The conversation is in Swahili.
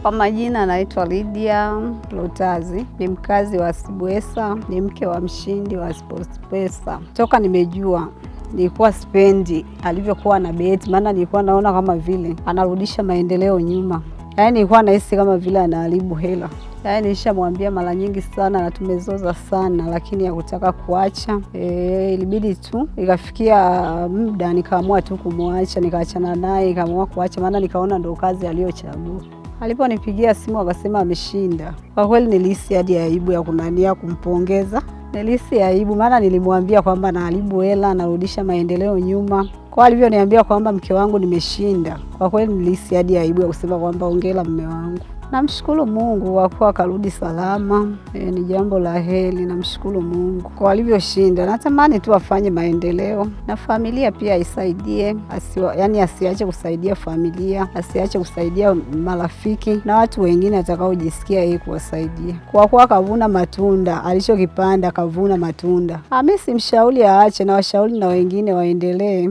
Kwa majina anaitwa Lydia Lotazi, ni mkazi wa Sibwesa, ni mke wa mshindi wa SportPesa. Toka nimejua nilikuwa sipendi alivyokuwa na beti, maana nilikuwa naona kama vile anarudisha maendeleo nyuma. Yaani nilikuwa nahisi kama vile anaharibu hela. Yaani nilishamwambia mara nyingi sana na tumezoza sana, lakini hakutaka kuacha. Ilibidi tu ikafikia muda nikaamua tu kumwacha, nikaachana naye, nikaamua kuacha maana nikaona ndio kazi aliyochagua. Aliponipigia simu akasema ameshinda. Kwa kweli nilihisi hadi aibu ya kunania kumpongeza. Nilihisi aibu maana nilimwambia kwamba anaharibu hela, anarudisha maendeleo nyuma. Kwa alivyoniambia kwamba mke wangu nimeshinda, kwa kweli nilihisi hadi aibu ya kusema kwamba hongera mume wangu. Namshukuru Mungu kwa kuwa akarudi salama. Ni jambo la heri, namshukuru Mungu kwa alivyoshinda. Natamani tu afanye maendeleo na familia pia isaidie, yani asiache kusaidia familia, asiache kusaidia marafiki na watu wengine atakaojisikia yeye kuwasaidia. Kwa kuwa kavuna matunda, alichokipanda kavuna matunda. Mimi simshauri aache, na washauri na wengine waendelee.